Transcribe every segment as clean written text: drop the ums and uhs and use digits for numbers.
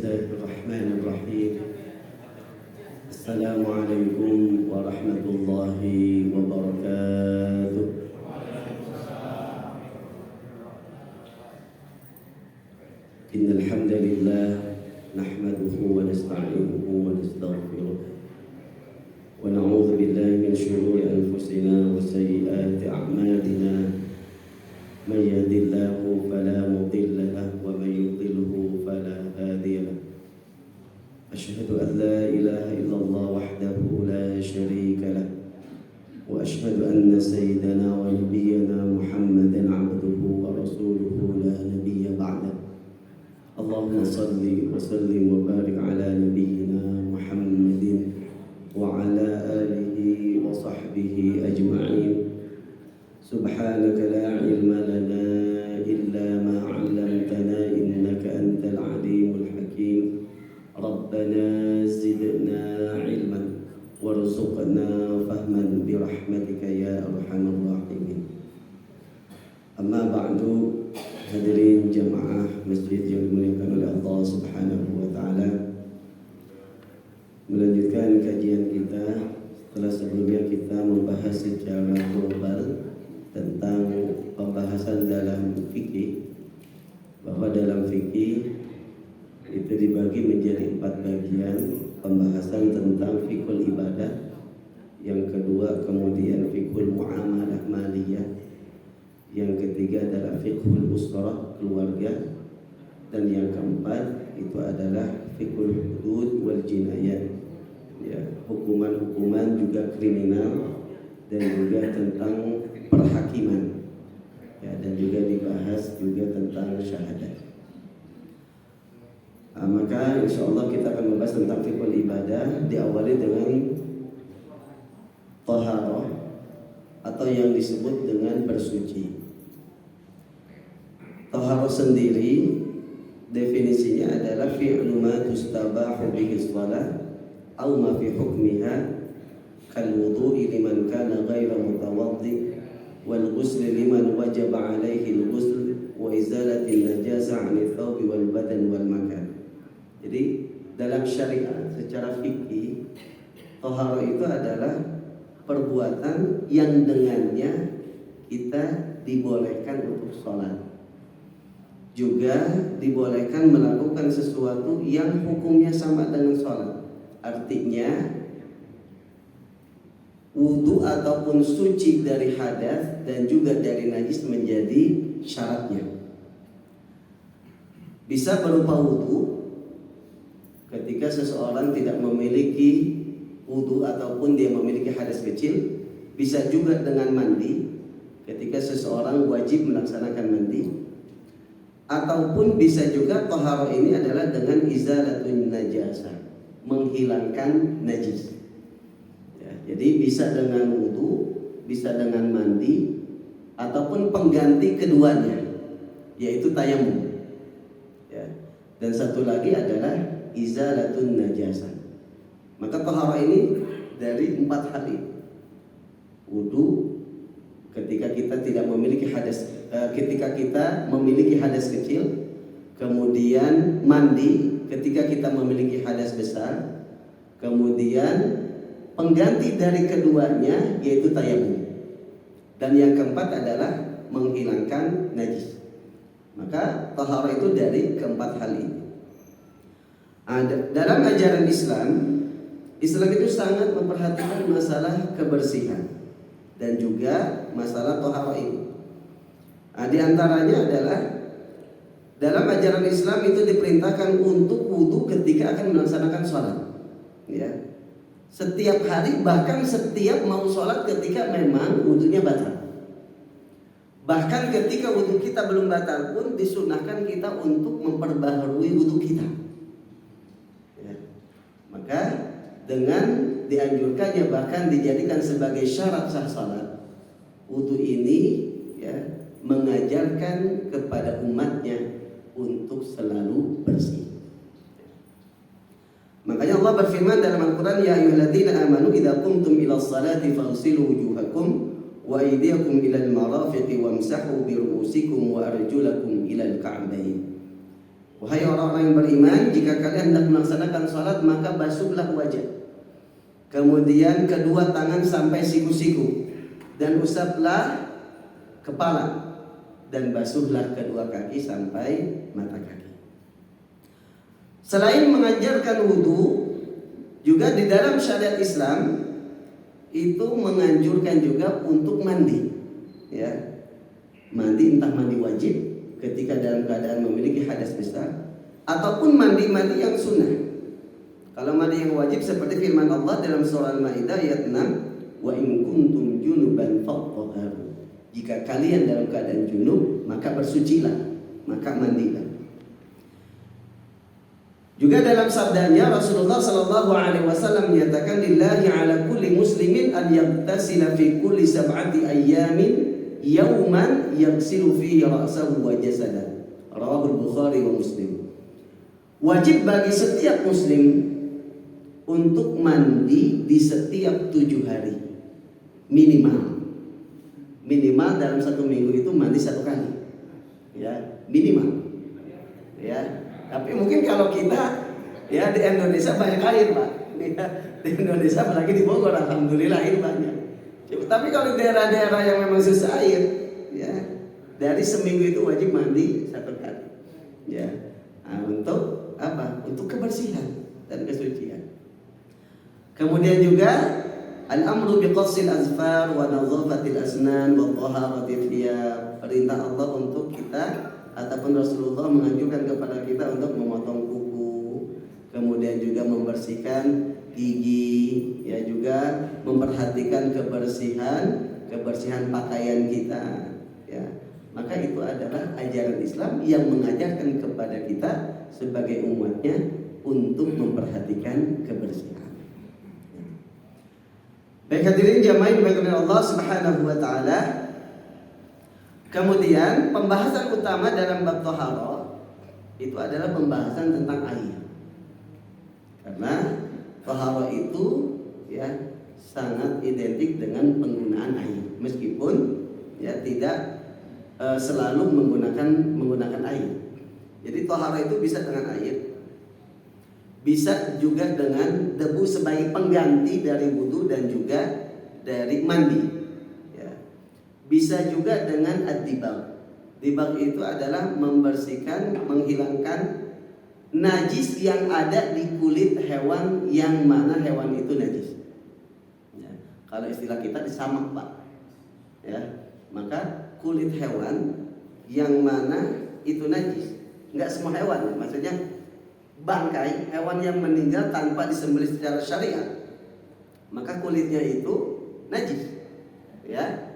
Bismillahirrahmanirrahim. Assalamualaikum warahmatullahi wabarakatuh. Innal hamdalillah nahmaduhu wa nasta'inuhu wa nastaghfiruh wa na'udzu billahi min shururi anfusina wa sayyiati a'malina. Man yahdihillahu fala mudilla lahu wa man yudlilhu fala hadiya lahu. Asyhadu an la ilaha illallah wahdahu la syarika lahu wa asyhadu anna sayyidana wa nabiyyana Muhammadan 'abduhu wa rasuluhu la nabiyya ba'dahu. Allahumma salli wa sallim wa barik ala nabiyyina Muhammadin wa ala alihi wa sahbihi ajma'in. Subhanaka la ilma lana illa ma 'allamtana innaka antal alimul hakim. Rabbana zidna ilman warzuqna fahman birahmatika ya arhamar rahimin. Amma ba'du, hadirin jamaah masjid yang dimuliakan oleh Allah Subhanahu wa taala. Melanjutkan kajian kita setelah sebelumnya kita membahas secara global tentang pembahasan dalam fikih, bahwa dalam fikih itu dibagi menjadi 4 bagian. Pembahasan tentang fikul ibadah, yang kedua kemudian fikul muamalah maliyah, yang ketiga adalah fikul usrah keluarga, dan yang keempat itu adalah fikul hudud wal jinayat, ya, hukuman-hukuman juga kriminal dan juga tentang perhakiman, ya, dan juga dibahas juga tentang syahadat. Maka insya Allah kita akan membahas tentang fikul ibadah, diawali dengan taharah atau yang disebut dengan bersuci. Taharah sendiri definisinya adalah fi'lu ma tustabahu bihi shalah aw ma fi hukmiha kal wudu'i liman kana ghayra mutawaddi wal ghusl liman wajaba alaihi al ghusl wa izalati najasa 'anil thawbi wal badan wal makan. Jadi dalam syariat secara fikih, taharah itu adalah perbuatan yang dengannya kita dibolehkan untuk sholat, juga dibolehkan melakukan sesuatu yang hukumnya sama dengan sholat. Artinya wudu ataupun suci dari hadas dan juga dari najis menjadi syaratnya. Bisa berupa wudu ketika seseorang tidak memiliki wudu ataupun dia memiliki hadas kecil. Bisa juga dengan mandi ketika seseorang wajib melaksanakan mandi. Ataupun bisa juga taharah ini adalah dengan izalatun najasa, menghilangkan najis. Jadi bisa dengan wudu, bisa dengan mandi, ataupun pengganti keduanya, yaitu tayamum. Ya. Dan satu lagi adalah izalatun najasa. Maka taharah ini dari 4 hal ini. Wudu ketika kita tidak memiliki hadas, ketika kita memiliki hadas kecil, kemudian mandi ketika kita memiliki hadas besar, kemudian pengganti dari keduanya yaitu tayamum, dan yang keempat adalah menghilangkan najis. Maka taharah itu dari keempat hal ini. Dalam ajaran Islam itu sangat memperhatikan masalah kebersihan dan juga masalah taharah ini. Di antaranya adalah dalam ajaran Islam itu diperintahkan untuk wudu ketika akan melaksanakan sholat, ya. Setiap hari, bahkan setiap mau sholat ketika memang wudunya batal. Bahkan ketika wudu kita belum batal pun disunahkan kita untuk memperbaharui wudu kita, ya. Maka dengan dianjurkannya bahkan dijadikan sebagai syarat sah sholat, wudu ini, ya, mengajarkan kepada umatnya untuk selalu bersih. Makanya Allah berfirman dalam Al-Quran, ya ayyuhalladzina amanu idza qumtum ila sholati faghsilu wujuhakum wa aydiyakum ilal marafiqi wamsahu bi ru'usikum wa arjulakum ilal ka'bayn. Wahai orang-orang yang beriman, jika kalian hendak melaksanakan sholat maka basuhlah wajah, kemudian kedua tangan sampai siku-siku, dan usaplah kepala, dan basuhlah kedua kaki sampai mata kaki. Selain mengajarkan wudhu, juga di dalam syariat Islam itu menganjurkan juga untuk mandi, ya, mandi, entah mandi wajib ketika dalam keadaan memiliki hadas besar, ataupun mandi-mandi yang sunnah. Kalau mandi yang wajib seperti firman Allah dalam surah Al-Maidah ayat 6, wa in kuntum junuban fattahharu. Jika kalian dalam keadaan junub, maka bersucilah, maka mandilah. Juga dalam sabdanya Rasulullah sallallahu alaihi wasallam menyatakan, lillahi ala kulli muslimin an yaghtasila fi kulli sab'ati ayyamin yauman yaghsilu fihi ra'sahu wa jasadahu. Rawahul Bukhari wa Muslim. Wajib bagi setiap muslim untuk mandi di setiap 7 hari minimal. Minimal dalam 1 minggu itu mandi 1 kali, ya, minimal, ya. Tapi mungkin kalau kita, ya, di Indonesia banyak air, Pak, ya, di Indonesia apalagi di Bogor, alhamdulillah air banyak. Tapi kalau di daerah-daerah yang memang susah air, ya, dari seminggu itu wajib mandi 1 kali, ya. Nah, untuk apa? Untuk kebersihan dan kesucian. Kemudian juga al-amru biqassil azfar wa nadhafatil asnan wa taharatil thiyab. Perintah Allah untuk kita ataupun Rasulullah menganjurkan kepada kita untuk memotong kuku, kemudian juga membersihkan gigi, ya, juga memperhatikan kebersihan pakaian kita, ya. Maka itu adalah ajaran Islam yang mengajarkan kepada kita sebagai umatnya untuk memperhatikan kebersihan. Baik hadirin jamaah yang dimuliakan oleh Allah Subhanahu wa taala. Kemudian pembahasan utama dalam bab thaharah itu adalah pembahasan tentang air. Karena thaharah itu, ya, sangat identik dengan penggunaan air, meskipun, ya, tidak selalu menggunakan air. Jadi thaharah itu bisa dengan air, bisa juga dengan debu sebagai pengganti dari wudu dan juga dari mandi. Bisa juga dengan ad-dibag. Dibag itu adalah membersihkan, menghilangkan najis yang ada di kulit hewan yang mana hewan itu najis. Ya, kalau istilah kita disamak, Pak, ya, maka kulit hewan yang mana itu najis. Enggak semua hewan, maksudnya bangkai hewan yang meninggal tanpa disembelih secara syariat, maka kulitnya itu najis, ya.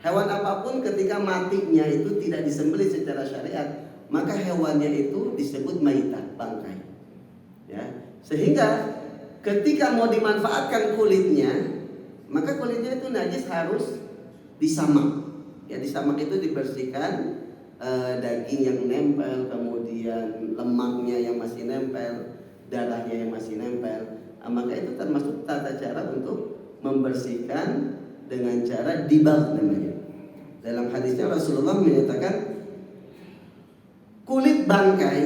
Hewan apapun ketika matinya itu tidak disembelih secara syariat, maka hewannya itu disebut maitah, bangkai, ya. Sehingga ketika mau dimanfaatkan kulitnya, maka kulitnya itu najis harus disamak. Ya, disamak itu dibersihkan, daging yang nempel, kemudian lemaknya yang masih nempel, darahnya yang masih nempel. Maka itu termasuk tata cara untuk membersihkan dengan cara dibag namanya. Dalam hadisnya Rasulullah menyatakan kulit bangkai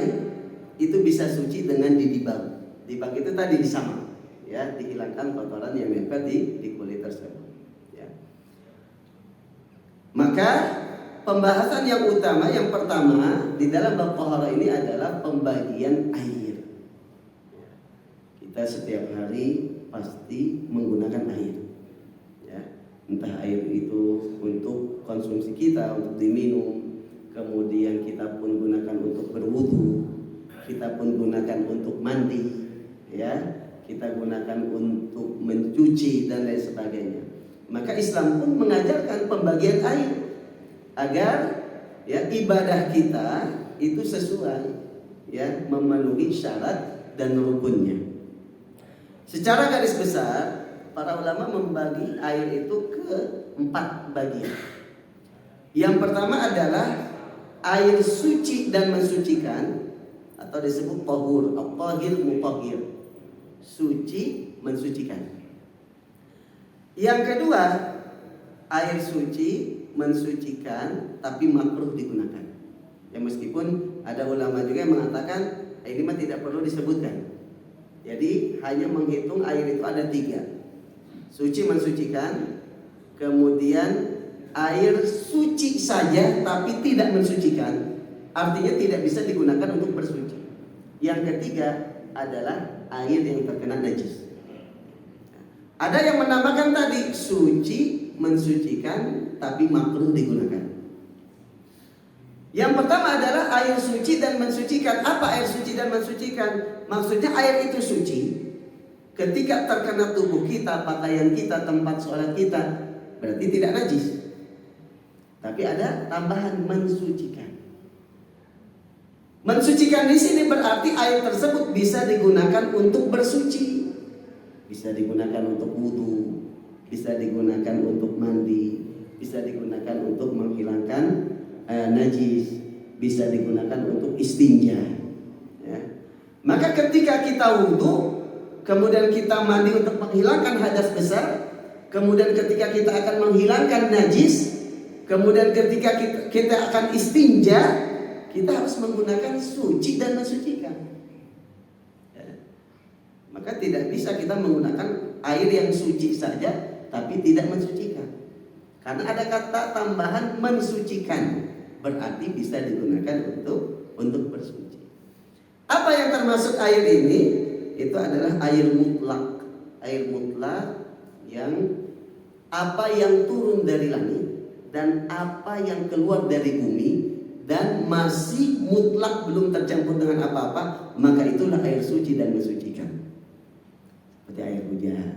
itu bisa suci dengan didibag. Dibag itu tadi disamak, ya, dihilangkan kotoran yang nempel di kulit tersebut, ya. Maka pembahasan yang utama, yang pertama di dalam bab taharah ini adalah pembagian air. Kita setiap hari pasti menggunakan air, ya. Entah air itu untuk konsumsi kita, untuk diminum, kemudian kita pun gunakan untuk berwudu, kita pun gunakan untuk mandi, ya, kita gunakan untuk mencuci dan lain sebagainya. Maka Islam pun mengajarkan pembagian air agar, ya, ibadah kita itu sesuai, ya, memenuhi syarat dan rukunnya. Secara garis besar, para ulama membagi air itu ke 4 bagian. Yang pertama adalah air suci dan mensucikan, atau disebut tahur, at-tahir mutahhir, suci mensucikan. Yang kedua, air suci mensucikan tapi makruh digunakan. Ya meskipun ada ulama juga yang mengatakan ini mah tidak perlu disebutkan. Jadi hanya menghitung air itu ada 3. Suci mensucikan, kemudian air suci saja tapi tidak mensucikan, artinya tidak bisa digunakan untuk bersuci. Yang ketiga adalah air yang terkena najis. Ada yang menambahkan tadi suci mensucikan tapi makruh digunakan. Yang pertama adalah air suci dan mensucikan. Apa air suci dan mensucikan? Maksudnya air itu suci ketika terkena tubuh kita, pakaian kita, tempat sholat kita, berarti tidak najis. Tapi ada tambahan mensucikan. Mensucikan di sini berarti air tersebut bisa digunakan untuk bersuci, bisa digunakan untuk wudu, bisa digunakan untuk mandi, bisa digunakan untuk menghilangkan najis, bisa digunakan untuk istinja. Ya. Maka ketika kita wudu, kemudian kita mandi untuk menghilangkan hadas besar, kemudian ketika kita akan menghilangkan najis, kemudian ketika kita akan istinja, kita harus menggunakan suci dan mensucikan. Ya. Maka tidak bisa kita menggunakan air yang suci saja tapi tidak mensucikan. Karena ada kata tambahan mensucikan, berarti bisa digunakan untuk bersuci. Apa yang termasuk air ini? Itu adalah air mutlak. Air mutlak yang apa yang turun dari langit dan apa yang keluar dari bumi dan masih mutlak belum tercampur dengan apa-apa, maka itulah air suci dan mensucikan. Seperti air hujan,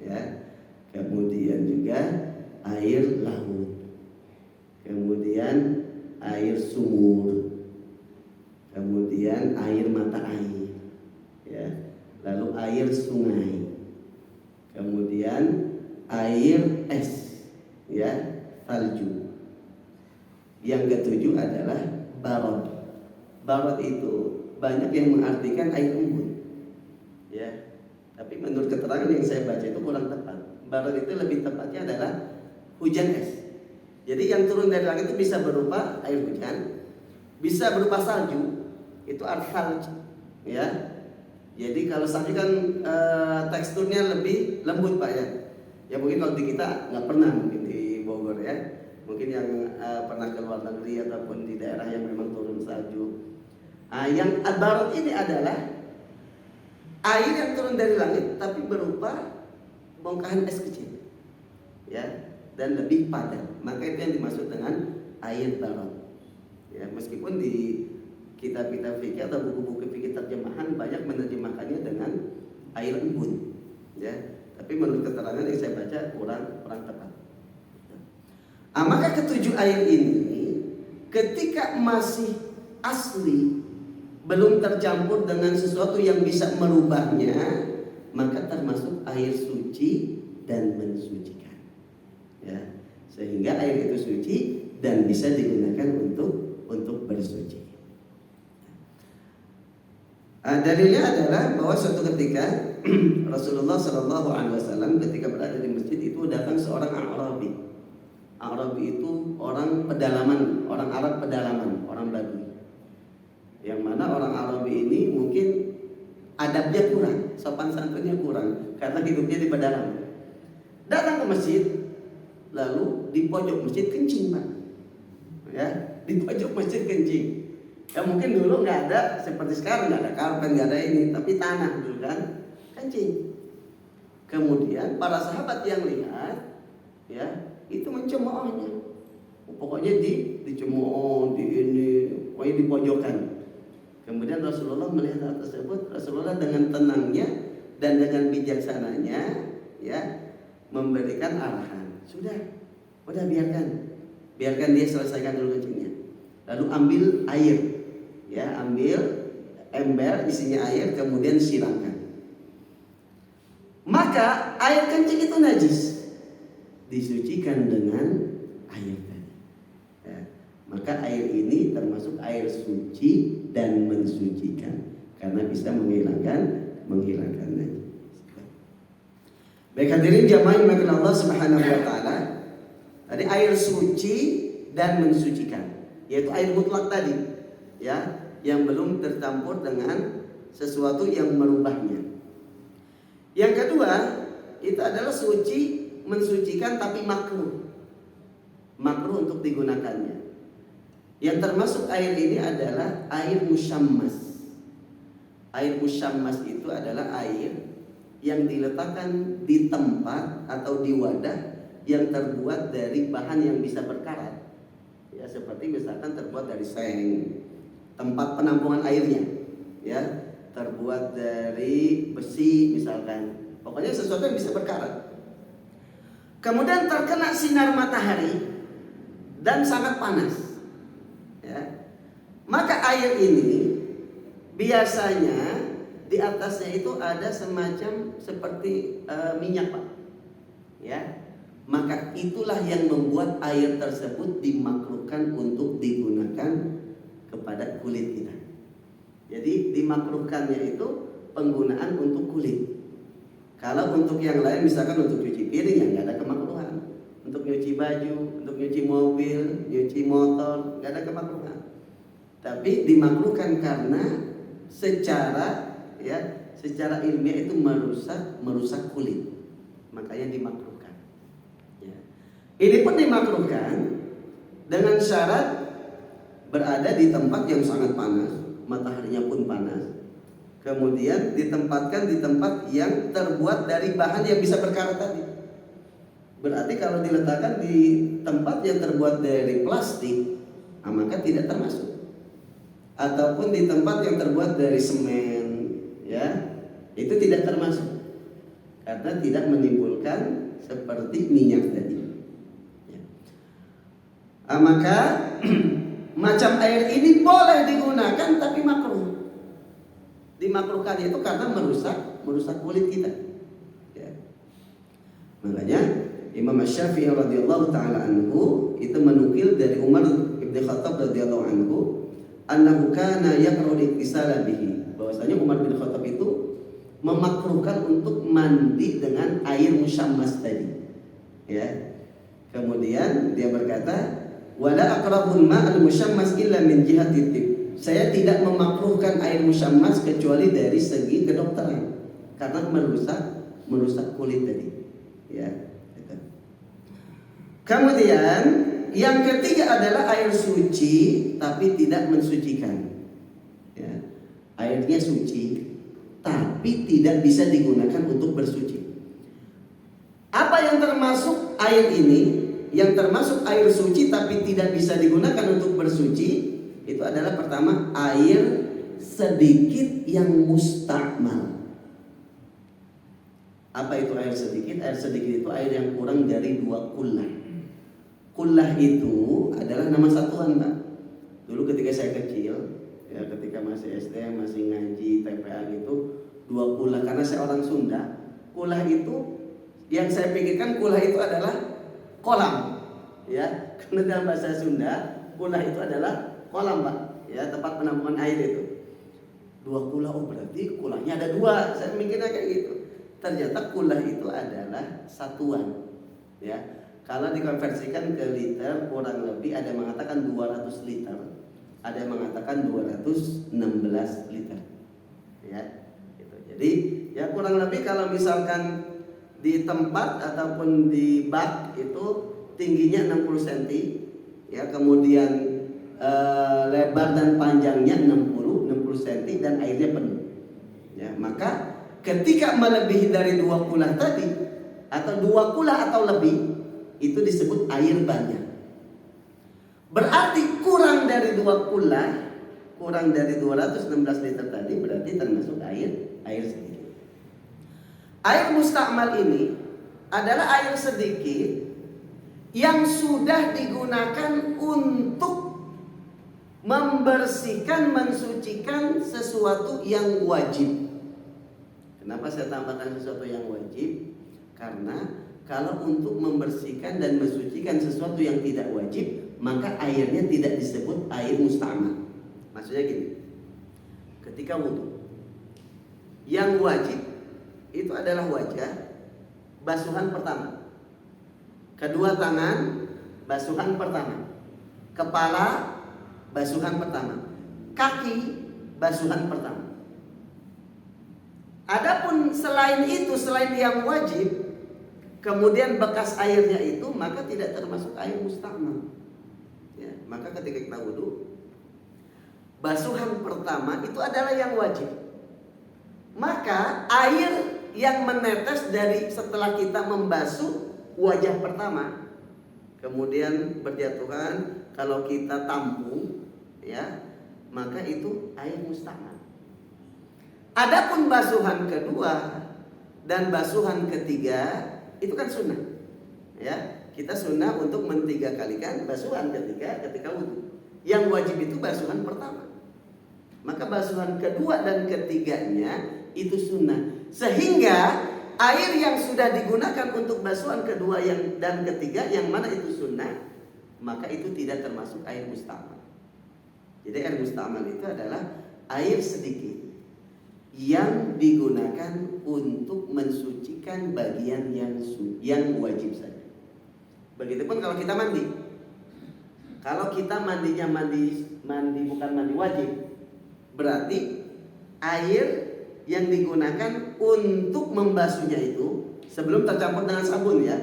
ya. Kemudian juga air laut. Kemudian air sumur, kemudian air mata air, ya, lalu air sungai, kemudian air es, ya, salju. Yang ketujuh adalah barad. Barad itu banyak yang mengartikan air embun, ya, tapi menurut keterangan yang saya baca itu kurang tepat. Barad itu lebih tepatnya adalah hujan es. Jadi yang turun dari langit itu bisa berupa air hujan, bisa berupa salju, itu al-thalj, ya. Jadi kalau salju kan teksturnya lebih lembut Pak, ya. Ya mungkin kalau di kita nggak pernah, mungkin di Bogor, ya. Mungkin yang pernah ke luar negeri ataupun di daerah yang memang turun salju. Yang al-barad ini adalah air yang turun dari langit tapi berupa bongkahan es kecil, ya. Dan lebih padat, maka itu yang dimaksud dengan air barad. Ya, meskipun di kitab-kitab fikih atau buku-buku fikih terjemahan banyak menerjemahkannya dengan air embun, ya. Tapi menurut keterangan yang saya baca kurang tepat. Maka ketujuh air ini ketika masih asli, belum tercampur dengan sesuatu yang bisa merubahnya, maka termasuk air suci dan mensucikan. Ya, sehingga air itu suci dan bisa digunakan untuk bersuci. Dalilnya adalah bahwa suatu ketika Rasulullah SAW ketika berada di masjid itu datang seorang A'rabi. A'rabi itu orang pedalaman, orang Arab pedalaman, orang Badui. Yang mana orang A'rabi ini mungkin adabnya kurang, sopan santunnya kurang karena hidupnya di pedalaman. Datang ke masjid, lalu di pojok masjid kencing Pak, ya, di pojok masjid kencing. Ya mungkin dulu nggak ada seperti sekarang, nggak ada karpet, nggak ada ini, tapi tanah dulu kan, kencing. Kemudian para sahabat yang lihat, ya, itu mencemoohnya. Pokoknya dicemooh, di ini, pokoknya di pojokan. Kemudian Rasulullah melihat hal tersebut, Rasulullah dengan tenangnya dan dengan bijaksananya, ya, memberikan arahan. Sudah biarkan dia selesaikan dulu kencingnya. Lalu ambil air, ya, ambil ember isinya air, kemudian siramkan. Maka air kencing itu najis, disucikan dengan air tadi. Ya, maka air ini termasuk air suci dan mensucikan karena bisa menghilangkan najis. Baik hadirin jamaah yang dimuliakan Allah Subhanahu wa taala. Tadi air suci dan mensucikan. yaitu air mutlak tadi, ya, yang belum tercampur dengan sesuatu yang merubahnya. Yang kedua, itu adalah suci, mensucikan tapi makruh untuk digunakannya. Yang termasuk air ini adalah air musyammas. Air musyammas itu adalah air yang diletakkan di tempat atau di wadah yang terbuat dari bahan yang bisa berkarat. Ya, seperti misalkan terbuat dari seng, tempat penampungan airnya, ya, terbuat dari besi misalkan. Pokoknya sesuatu yang bisa berkarat. Kemudian terkena sinar matahari dan sangat panas, ya. Maka air ini biasanya di atasnya itu ada semacam seperti minyak, Pak. Ya. Maka itulah yang membuat air tersebut dimakruhkan untuk digunakan kepada kulit kita. Jadi dimakruhkannya itu penggunaan untuk kulit. Kalau untuk yang lain, misalkan untuk cuci piring, ya nggak ada kemakruhan. Untuk nyuci baju, untuk nyuci mobil, nyuci motor, nggak ada kemakruhan. Tapi dimakruhkan karena secara ilmiah itu merusak kulit, makanya dimakruhkan. Ya. Ini pun dimakruhkan dengan syarat berada di tempat yang sangat panas, mataharinya pun panas. Kemudian ditempatkan di tempat yang terbuat dari bahan yang bisa berkarat tadi. Berarti kalau diletakkan di tempat yang terbuat dari plastik, maka tidak termasuk. Ataupun di tempat yang terbuat dari semen, ya, itu tidak termasuk karena tidak menimbulkan seperti minyak tadi. Ya. Maka macam air ini boleh digunakan tapi makruh. Dimakruhkan itu karena merusak kulit kita. Ya. Makanya Imam Syafi'i radhiyallahu taala anhu itu menukil dari Umar bin Khattab radhiyallahu anhu, annahu kana yakrahu al-iktisala bihi, bahwasanya Umar bin Khattab itu memakruhkan untuk mandi dengan air musyammas tadi. Ya. Kemudian dia berkata, wala aqrabul ma'al musyammas illa min jihati tib. Saya tidak memakruhkan air musyammas kecuali dari segi kedokteran karena merusak kulit tadi. Ya. Kemudian yang ketiga adalah air suci tapi tidak mensucikan. Ya. Airnya suci tapi tidak bisa digunakan untuk bersuci. Apa yang termasuk air ini? Yang termasuk air suci tapi tidak bisa digunakan untuk bersuci, itu adalah pertama air sedikit yang mustakmal. Apa itu air sedikit? Air sedikit itu air yang kurang dari 2 kullah. Kullah itu adalah nama satuan, Pak. Dulu ketika saya kecil, ya, ketika masih SD, masih ngaji TPA gitu, 2 kullah, karena saya orang Sunda. Kullah itu yang saya pikirkan kullah itu adalah kolam, ya. Karena dalam bahasa Sunda, kullah itu adalah kolam, Pak, ya, tempat penampungan air itu. 2 kullah, oh berarti kullahnya ada 2. Saya mikirnya kayak gitu. Ternyata kullah itu adalah satuan, ya. Kalau dikonversikan ke liter, kurang lebih ada yang mengatakan 200 liter, ada yang mengatakan 216 liter, ya. Gitu. Jadi ya kurang lebih kalau misalkan di tempat ataupun di bak itu tingginya 60 cm, ya, kemudian lebar dan panjangnya 60 cm dan airnya penuh. Ya, maka ketika melebihi dari 2 kullah tadi atau 2 kullah atau lebih, itu disebut air banyak. Berarti kurang dari 2 kullah, kurang dari 216 liter tadi berarti termasuk air sedikit. Air mustakmal ini adalah air sedikit yang sudah digunakan untuk membersihkan, mensucikan sesuatu yang wajib. Kenapa saya tambahkan sesuatu yang wajib? Karena kalau untuk membersihkan dan mensucikan sesuatu yang tidak wajib, maka airnya tidak disebut air mustakmal. Maksudnya gini, ketika wudu, yang wajib itu adalah wajah, basuhan pertama, kedua tangan, basuhan pertama, kepala, basuhan pertama. Kaki basuhan pertama. Adapun selain itu, selain yang wajib, kemudian bekas airnya itu maka tidak termasuk air mustakmal. Ya, maka ketika kita wudu, basuhan pertama itu adalah yang wajib. Maka air yang menetes dari setelah kita membasuh wajah pertama, kemudian berjatuhan, kalau kita tampung, ya, maka itu air mustakmal. Adapun basuhan kedua dan basuhan ketiga itu kan sunnah, ya. Kita sunnah untuk mentiga kalikan basuhan ketiga ketika wudu. Yang wajib itu basuhan pertama. Maka basuhan kedua dan ketiganya itu sunnah. Sehingga air yang sudah digunakan untuk basuhan kedua dan ketiga yang mana itu sunnah, maka itu tidak termasuk air mustakmal. Jadi air mustakmal itu adalah air sedikit yang digunakan untuk mensucikan bagian yang wajib saja. Begitupun kalau kita mandi. Kalau kita mandinya mandi bukan mandi wajib, berarti air yang digunakan untuk membasuhnya itu sebelum tercampur dengan sabun, ya.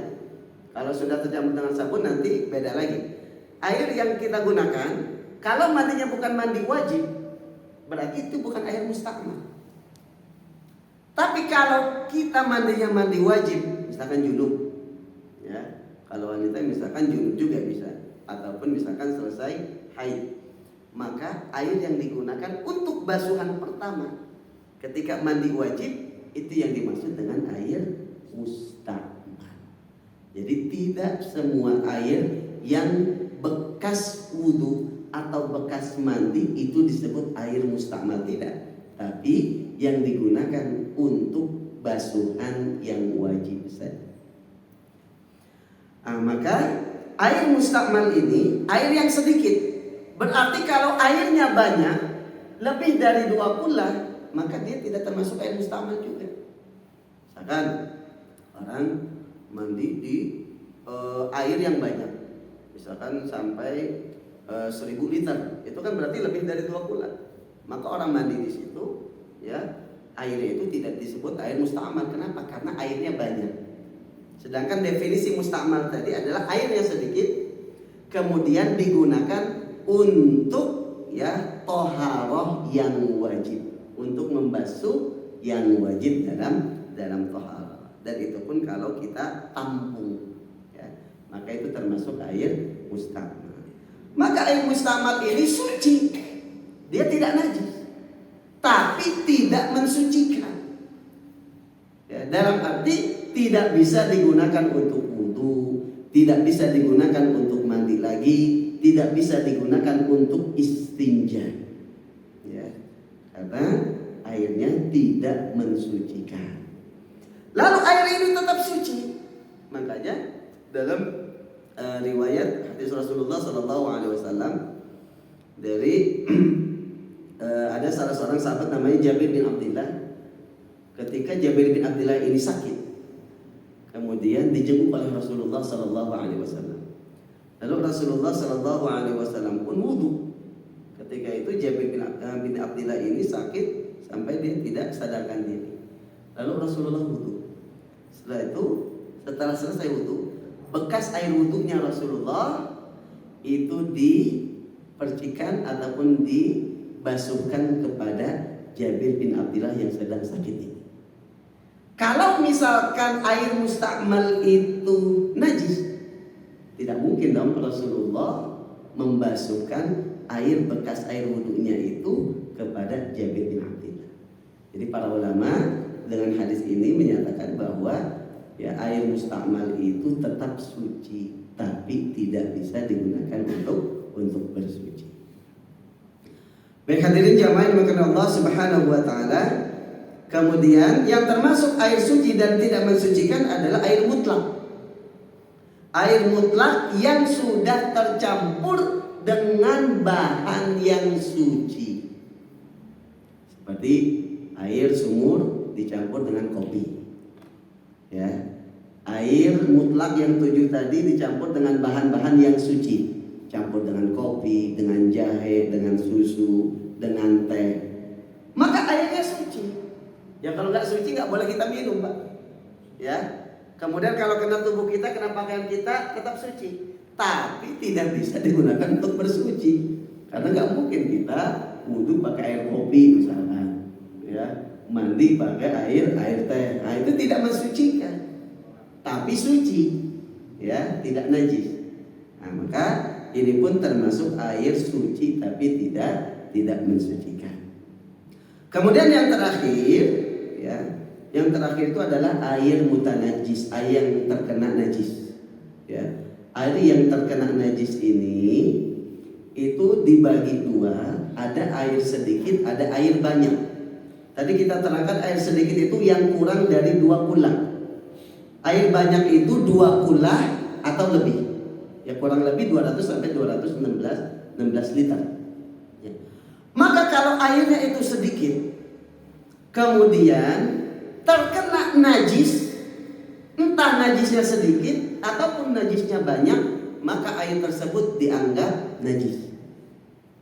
Kalau sudah tercampur dengan sabun nanti beda lagi. Air yang kita gunakan kalau mandinya bukan mandi wajib, berarti itu bukan air mustakmal. Tapi kalau kita mandinya mandi wajib, misalkan junub, ya. Kalau wanita misalkan junub juga bisa, ataupun misalkan selesai haid, maka air yang digunakan untuk basuhan pertama ketika mandi wajib itu yang dimaksud dengan air mustakmal. Jadi tidak semua air yang bekas wudu atau bekas mandi itu disebut air mustakmal, tidak. Tapi yang digunakan untuk basuhan yang wajib saja. Maka air mustakmal ini air yang sedikit. Berarti kalau airnya banyak, lebih dari 2 kula, maka dia tidak termasuk air mustakmal juga. Misalkan orang mandi di air yang banyak, misalkan sampai 1000 liter, itu kan berarti lebih dari 2 kula. Maka orang mandi di situ, ya, airnya itu tidak disebut air mustakmal. Kenapa? Karena airnya banyak. Sedangkan definisi mustakmal tadi adalah air yang sedikit, kemudian digunakan untuk, ya, toharoh yang wajib, untuk membasuh yang wajib dalam toharoh. Dan itu pun kalau kita tampung, ya, maka itu termasuk air mustakmal. Maka air mustakmal ini suci, dia tidak najis, tapi tidak mensucikan. Ya, dalam arti tidak bisa digunakan untuk wudu, tidak bisa digunakan untuk mandi lagi, tidak bisa digunakan untuk istinja, ya, karena airnya tidak mensucikan. Lalu air ini tetap suci. Makanya dalam riwayat hadis Rasulullah SAW dari ada salah seorang sahabat namanya Jabir bin Abdullah. Ketika Jabir bin Abdullah ini sakit, kemudian dijenguk oleh Rasulullah SAW. Lalu Rasulullah SAW pun wudu. Ketika itu Jabir bin Abdullah ini sakit sampai dia tidak sadarkan diri. Lalu Rasulullah wudu. Setelah selesai wudu, bekas air wudunya Rasulullah itu dipercikan ataupun dibasuhkan kepada Jabir bin Abdullah yang sedang sakit ini. Kalau misalkan air mustakmal itu najis, tidak mungkin dong Rasulullah membasuhkan bekas air wudunya itu kepada Jabir bin Abdullah. Jadi para ulama dengan hadis ini menyatakan bahwa, ya, air mustakmal itu tetap suci, tapi tidak bisa digunakan untuk bersuci. Baik hadirin jamaah yang dimuliakan Allah Subhanahu wa taala. Kemudian yang termasuk air suci dan tidak mensucikan adalah air mutlak. Air mutlak yang sudah tercampur dengan bahan yang suci. Seperti air sumur dicampur dengan kopi. Ya. Air mutlak yang 7 tadi dicampur dengan bahan-bahan yang suci. campur dengan kopi, dengan jahe, dengan susu, dengan teh, maka airnya suci. Ya kalau nggak suci nggak boleh kita minum, Pak. Ya. Kemudian kalau kena tubuh kita, kena pakaian kita, tetap suci. Tapi tidak bisa digunakan untuk bersuci. Karena nggak mungkin kita wudhu pakai air kopi misalkan, ya, mandi pakai air teh. Nah itu tidak mensucikan, tapi suci, ya, tidak najis. Nah maka ini pun termasuk air suci tapi tidak mensucikan. Kemudian yang terakhir, ya, yang terakhir itu adalah air mutanajis, air yang terkena najis. Ya, air yang terkena najis ini itu dibagi dua, ada air sedikit, ada air banyak. Tadi kita terangkan air sedikit itu yang kurang dari 2 kula. Air banyak itu 2 kula atau lebih. Ya kurang lebih 200 sampai 216 liter. Ya. Maka kalau airnya itu sedikit, kemudian terkena najis, entah najisnya sedikit ataupun najisnya banyak, maka air tersebut dianggap najis.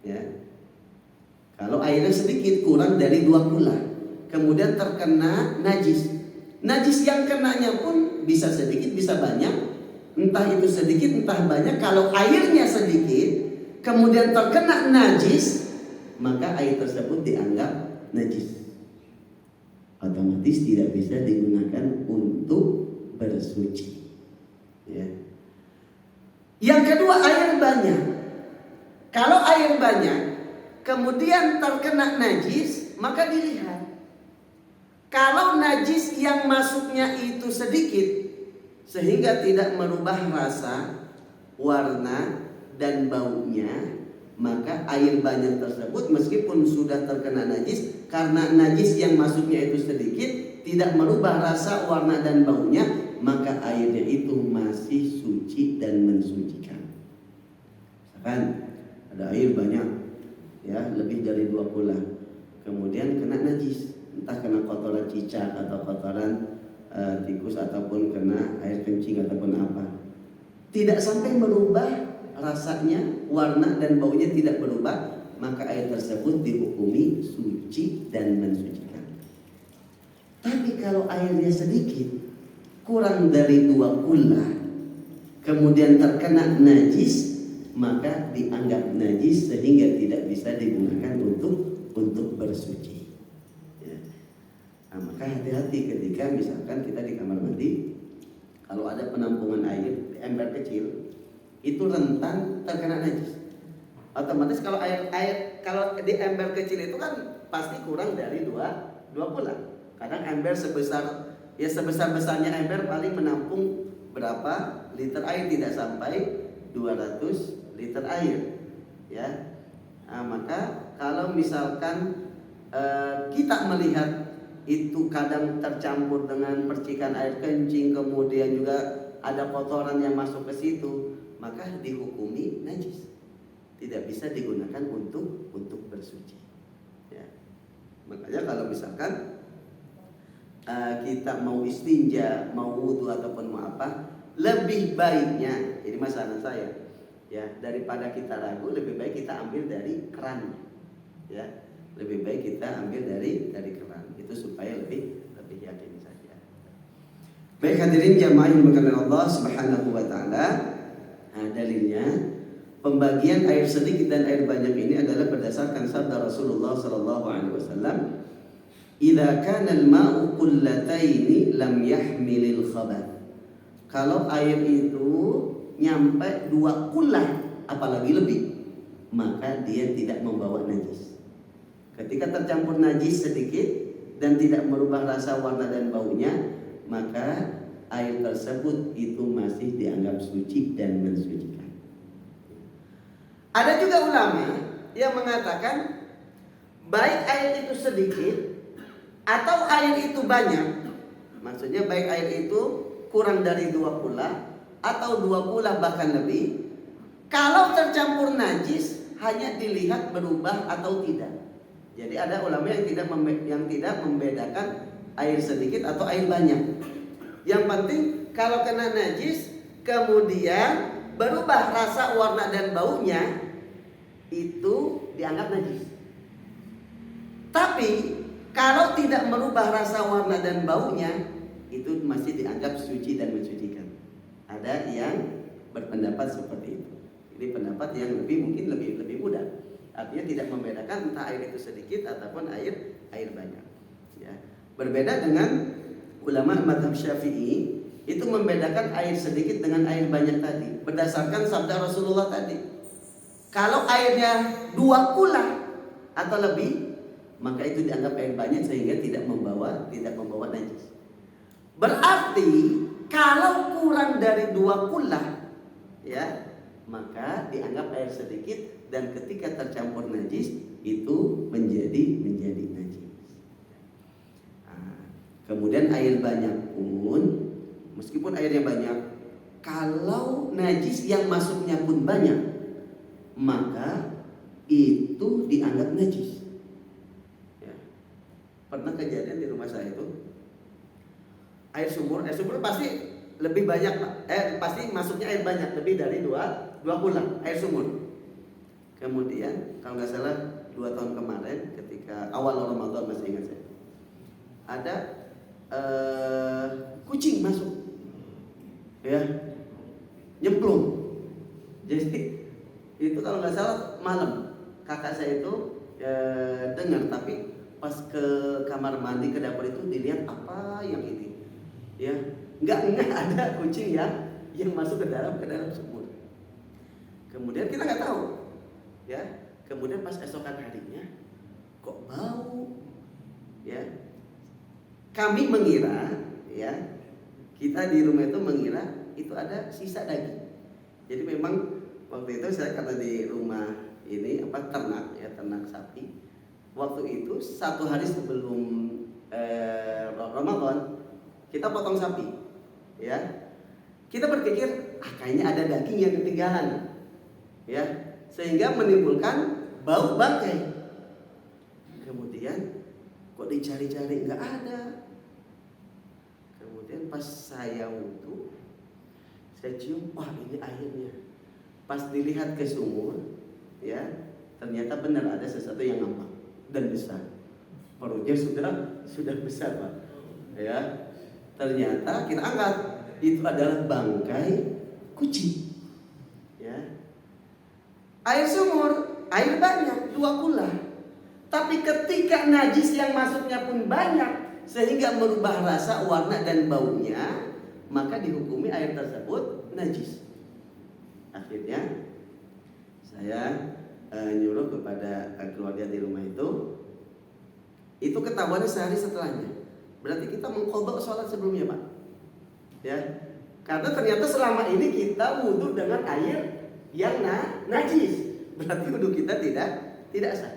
Ya. Kalau airnya sedikit, kurang dari 2 kula, kemudian terkena najis. Najis yang kenanya pun bisa sedikit, bisa banyak. Entah itu sedikit, entah banyak. Kalau airnya sedikit, kemudian terkena najis, maka air tersebut dianggap najis. Otomatis tidak bisa digunakan untuk bersuci. Ya. Yang kedua, air banyak. Kalau air banyak, kemudian terkena najis, maka dilihat. Kalau najis yang masuknya itu sedikit, sehingga tidak merubah rasa, warna, dan baunya, maka air banyak tersebut meskipun sudah terkena najis, karena najis yang masuknya itu sedikit, tidak merubah rasa, warna, dan baunya, maka airnya itu masih suci dan mensucikan. Misalkan ada air banyak, ya, lebih dari 2 kula, kemudian kena najis, entah kena kotoran cicak atau kotoran tikus ataupun kena air kencing ataupun apa, tidak sampai merubah rasanya, warna, dan baunya tidak berubah, maka air tersebut dihukumi suci dan mensucikan. Tapi kalau airnya sedikit, kurang dari 2 kula, kemudian terkena najis, maka dianggap najis sehingga tidak bisa digunakan untuk bersuci. Ya. Nah, maka hati-hati ketika misalkan kita di kamar mandi, kalau ada penampungan air di ember kecil, itu rentan terkena najis. Otomatis kalau kalau di ember kecil itu kan pasti kurang dari 2 kula. Kadang ember sebesar-besarnya ember paling menampung berapa liter air, tidak sampai 200 liter air. Ya. Nah, maka kalau misalkan kita melihat itu kadang tercampur dengan percikan air kencing, kemudian juga ada kotoran yang masuk ke situ, maka dihukumi najis, tidak bisa digunakan untuk bersuci. Ya. Makanya kalau misalkan kita mau istinja, mau wudhu ataupun mau apa, lebih baiknya, ini masalah saya, ya, daripada kita ragu, lebih baik kita ambil dari keran, ya, lebih baik kita ambil dari keran, itu supaya lebih yakin saja. Baik hadirin jamaah yang dimuliakan Allah Subhanahu wa taala. Nah, dalilnya pembagian air sedikit dan air banyak ini adalah berdasarkan sabda Rasulullah sallallahu alaihi wasallam, "Idza kana al-ma'u qullataini lam yahmilil khabath." Kalau air itu nyampe 2 kula apalagi lebih, maka dia tidak membawa najis. Ketika tercampur najis sedikit dan tidak merubah rasa, warna, dan baunya, maka air tersebut itu masih dianggap suci dan mensucikan. Ada juga ulama yang mengatakan baik air itu sedikit atau air itu banyak, maksudnya baik air itu kurang dari 2 kula atau 2 kula bahkan lebih, kalau tercampur najis hanya dilihat berubah atau tidak. Jadi ada ulama yang tidak membedakan air sedikit atau air banyak. Yang penting kalau kena najis kemudian berubah rasa, warna dan baunya, itu dianggap najis. Tapi kalau tidak merubah rasa, warna dan baunya, itu masih dianggap suci dan mensucikan. Ada yang berpendapat seperti itu. Ini pendapat yang mungkin lebih mudah. Artinya tidak membedakan entah air itu sedikit ataupun air banyak. Ya. Berbeda dengan ulama mazhab Syafi'i, itu membedakan air sedikit dengan air banyak tadi berdasarkan sabda Rasulullah tadi. Kalau airnya 2 kula atau lebih, maka itu dianggap air banyak sehingga tidak membawa najis. Berarti kalau kurang dari 2 kula, ya, maka dianggap air sedikit, dan ketika tercampur najis itu menjadi najis. Nah, kemudian air banyak pun, meskipun airnya banyak, kalau najis yang masuknya pun banyak, maka itu dianggap najis. Ya. Pernah kejadian di rumah saya itu, air sumur pasti lebih banyak, pasti masuknya air banyak, lebih dari 2 kula air sumur. Kemudian kalau nggak salah 2 tahun kemarin, ketika awal Ramadan, masih ingat saya, ada kucing masuk, ya, nyemplung. Jadi itu kalau nggak salah malam, kakak saya itu dengar, tapi pas ke kamar mandi, ke dapur itu dilihat apa yang ini, ya, nggak ada kucing yang masuk ke dalam sumur. Kemudian kita nggak tahu, ya. Kemudian pas esokan harinya, kok bau, ya. Kami mengira, ya, kita di rumah itu mengira itu ada sisa daging. Jadi memang waktu itu saya, karena di rumah ini ternak sapi. Waktu itu 1 hari sebelum Ramadan, kita potong sapi, ya. Kita berpikir, kayaknya ada daging yang ketinggalan, ya, sehingga menimbulkan bau bangkai. Kemudian kok dicari-cari nggak ada. Kemudian pas saya wudhu, saya cium, wah ini airnya. Pas dilihat ke sumur, ya, ternyata benar ada sesuatu yang ngambang dan besar. Perutnya sudah besar, Pak. Ya, ternyata kita angkat, itu adalah bangkai kucing. Ya. Air sumur, air banyak, 2 kula. Tapi ketika najis yang masuknya pun banyak, sehingga merubah rasa, warna dan baunya, maka dihukumi air tersebut najis. Akhirnya saya nyuruh kepada keluarga di rumah itu ketahuannya sehari setelahnya. Berarti kita mengqadha sholat sebelumnya, Pak. Ya, karena ternyata selama ini kita wudhu dengan air yang najis. Berarti wudhu kita tidak sah.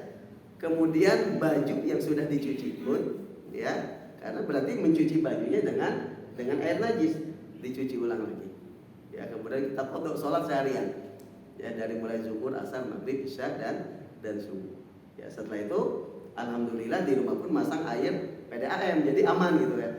Kemudian baju yang sudah dicuci pun, ya, karena berarti mencuci bajunya dengan air najis, dicuci ulang lagi. Ya, kemudian kita qadha sholat seharian. Ya, dari mulai zuhur, asar, maghrib, isya dan subuh. Ya, setelah itu alhamdulillah di rumah pun masang air PDAM, jadi aman gitu ya.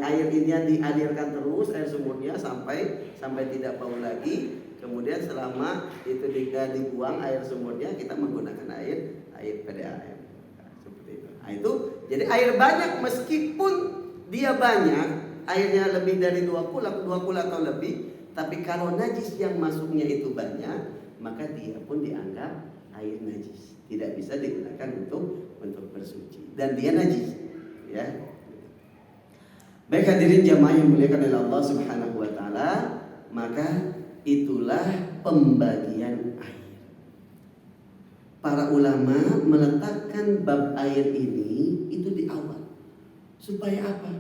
Air ini dialirkan terus, air sumurnya sampai tidak bau lagi. Kemudian selama itu dibuang air sumurnya, kita menggunakan air PDAM. Nah, seperti itu. Nah, itu jadi air banyak, meskipun dia banyak, airnya lebih dari 2 kula atau lebih, tapi kalau najis yang masuknya itu banyak, maka dia pun dianggap air najis, tidak bisa digunakan untuk bersuci, dan dia najis, ya. Baik hadirin jamaah yang dimuliakan oleh Allah Subhanahu wa taala, maka itulah pembagian air. Para ulama meletakkan bab air ini itu di awal. Supaya apa?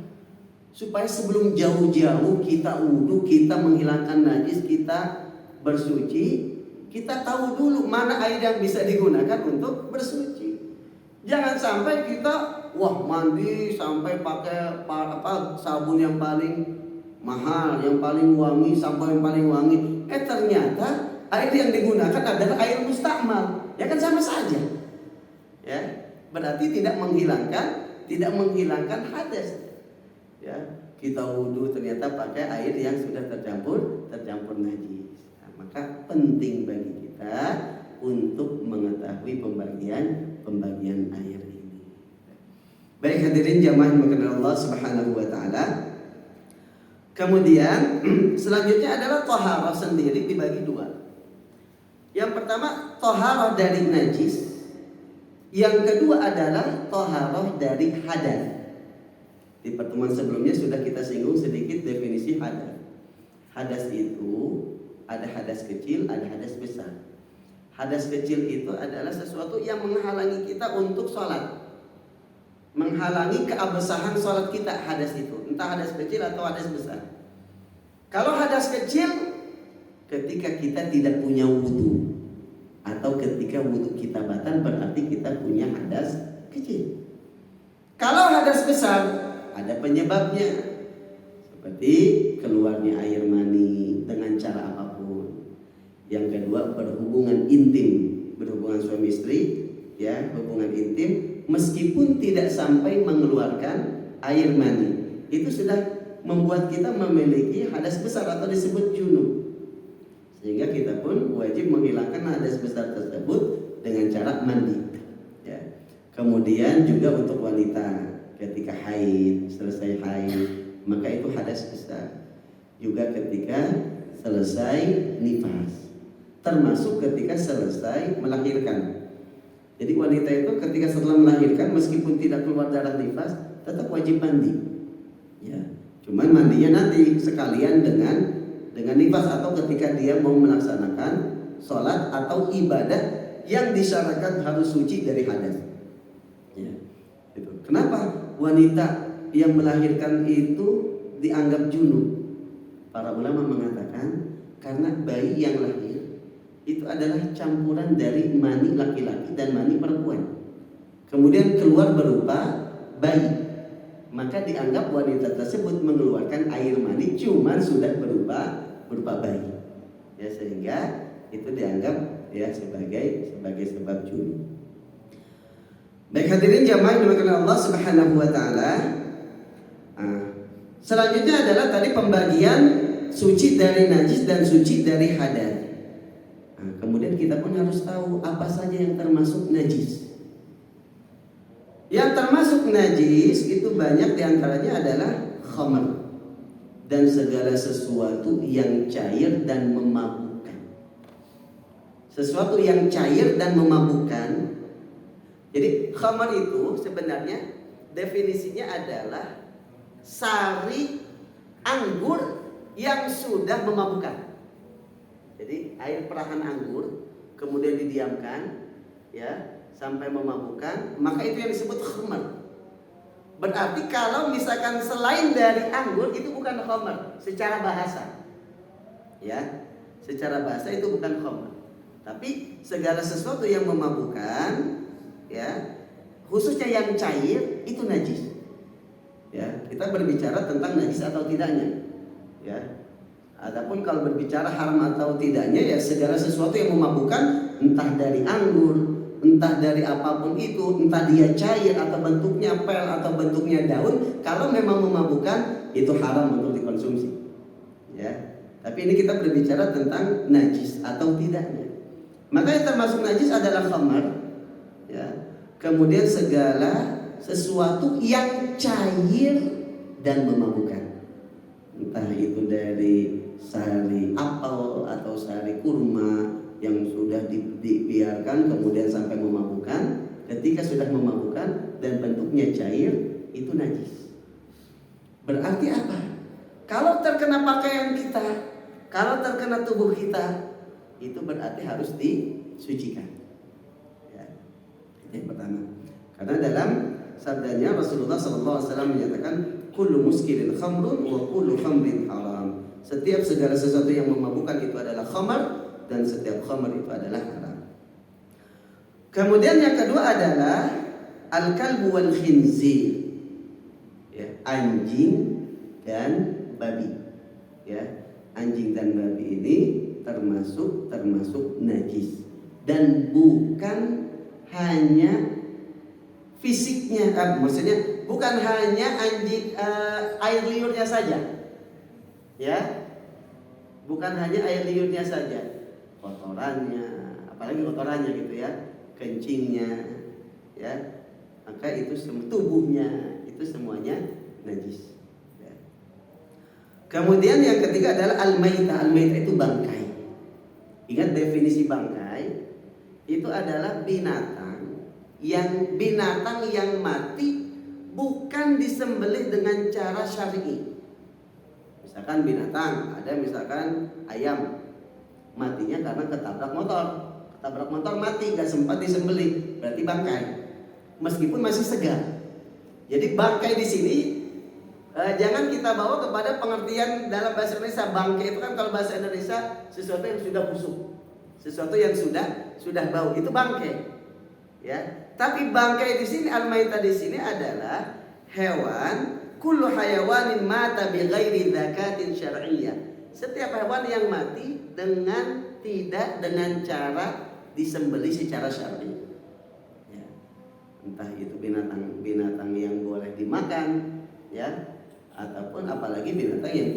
Supaya sebelum jauh-jauh kita wudhu, kita menghilangkan najis, kita bersuci, kita tahu dulu mana air yang bisa digunakan untuk bersuci. Jangan sampai kita mandi sampai pakai sabun yang paling mahal, yang paling wangi, sampo yang paling wangi. Ternyata air yang digunakan adalah air mustakmal. Ya kan sama saja. Ya, berarti tidak menghilangkan hadas. Ya, kita wudhu ternyata pakai air yang sudah tercampur najis. Maka penting bagi kita untuk mengetahui pembagian air ini. Baik hadirin jamaah yang dimuliakan Allah Subhanahu wa taala. Kemudian selanjutnya adalah thaharah sendiri dibagi dua. Yang pertama thaharah dari najis. Yang kedua adalah thaharah dari hadas. Di pertemuan sebelumnya sudah kita singgung sedikit definisi hadas. Hadas itu ada hadas kecil, ada hadas besar. Hadas kecil itu adalah sesuatu yang menghalangi kita untuk sholat, menghalangi keabsahan sholat kita. Hadas itu entah hadas kecil atau hadas besar. Kalau hadas kecil ketika kita tidak punya wudu, atau ketika wudu kita batal, berarti kita punya hadas kecil. Kalau hadas besar ada penyebabnya, seperti keluarnya air mani dengan cara apapun. Yang kedua berhubungan intim, berhubungan suami istri, ya, hubungan intim meskipun tidak sampai mengeluarkan air mani, itu sudah membuat kita memiliki hadas besar atau disebut junub. Sehingga kita pun wajib menghilangkan hadas besar tersebut dengan cara mandi. Ya. Kemudian juga untuk wanita ketika haid, selesai haid, maka itu hadas besar. Juga ketika selesai nifas, termasuk ketika selesai melahirkan. Jadi wanita itu ketika setelah melahirkan meskipun tidak keluar darah nifas tetap wajib mandi. Ya, cuman mandinya nanti sekalian dengan nifas atau ketika dia mau melaksanakan sholat atau ibadah yang disyaratkan harus suci dari hadas. Ya, gitu. Kenapa wanita yang melahirkan itu dianggap junub? Para ulama mengatakan karena bayi yang lahir itu adalah campuran dari mani laki-laki dan mani perempuan, kemudian keluar berupa bayi, maka dianggap wanita tersebut mengeluarkan air mani cuman sudah berupa bayi, ya, sehingga itu dianggap ya sebagai sebab junub. Baik hadirin jamaah yang dimuliakan Allah Subhanahu wa taala. Selanjutnya adalah tadi pembagian suci dari najis dan suci dari hadas. Kemudian kita pun harus tahu apa saja yang termasuk najis. Yang termasuk najis itu banyak, diantaranya adalah khamr dan segala sesuatu yang cair dan memabukkan. Sesuatu yang cair dan memabukkan. Jadi khamr itu sebenarnya definisinya adalah sari anggur yang sudah memabukkan. Jadi air perahan anggur kemudian didiamkan ya sampai memabukkan, maka itu yang disebut khamr. Berarti kalau misalkan selain dari anggur itu bukan khamr secara bahasa. Ya, secara bahasa itu bukan khamr. Tapi segala sesuatu yang memabukkan ya, khususnya yang cair itu najis. Ya, kita berbicara tentang najis atau tidaknya. Ya. Adapun kalau berbicara haram atau tidaknya ya segala sesuatu yang memabukkan, entah dari anggur, entah dari apapun itu, entah dia cair atau bentuknya pel atau bentuknya daun, kalau memang memabukkan itu haram untuk dikonsumsi. Ya. Tapi ini kita berbicara tentang najis atau tidaknya. Maka yang termasuk najis adalah khamar. Ya. Kemudian segala sesuatu yang cair dan memabukkan. Entah itu dari sari apel atau sari kurma yang sudah dibiarkan kemudian sampai memabukkan. Ketika sudah memabukkan dan bentuknya cair, itu najis. Berarti apa? Kalau terkena pakaian kita, kalau terkena tubuh kita, itu berarti harus disucikan. Ya. Itu yang pertama. Karena dalam sabdanya Rasulullah SAW menyatakan kullu muskirin khamrun wa kullu khamrin haram. Setiap segala sesuatu yang memabukkan itu adalah khamar dan setiap khamar itu adalah haram. Kemudian yang kedua adalah al-kalbu wal khinzir. Ya, anjing dan babi. Ya, anjing dan babi ini termasuk najis dan bukan hanya fisiknya, maksudnya bukan hanya anjing air liurnya saja, ya, bukan hanya air liurnya saja, kotorannya, apalagi kotorannya gitu ya, kencingnya, ya, maka itu semua tubuhnya itu semuanya najis. Ya. Kemudian yang ketiga adalah al-maitah. Al-maitah itu bangkai. Ingat definisi bangkai itu adalah binatang yang mati bukan disembelih dengan cara syar'i. Misalkan binatang, ada misalkan ayam matinya karena ketabrak motor mati, nggak sempat disembelih, berarti bangkai. Meskipun masih segar. Jadi bangkai di sini jangan kita bawa kepada pengertian dalam bahasa Indonesia. Bangkai itu kan kalau bahasa Indonesia sesuatu yang sudah busuk, sesuatu yang sudah bau, itu bangkai. Ya, tapi bangkai di sini al-maitah di sini adalah hewan, kullu hayawanin mata bi ghairi dzakatin syar'iyyah. Setiap hewan yang mati tidak dengan cara disembelih secara syar'i. Ya. Entah itu binatang yang boleh dimakan, ya, ataupun apalagi binatang yang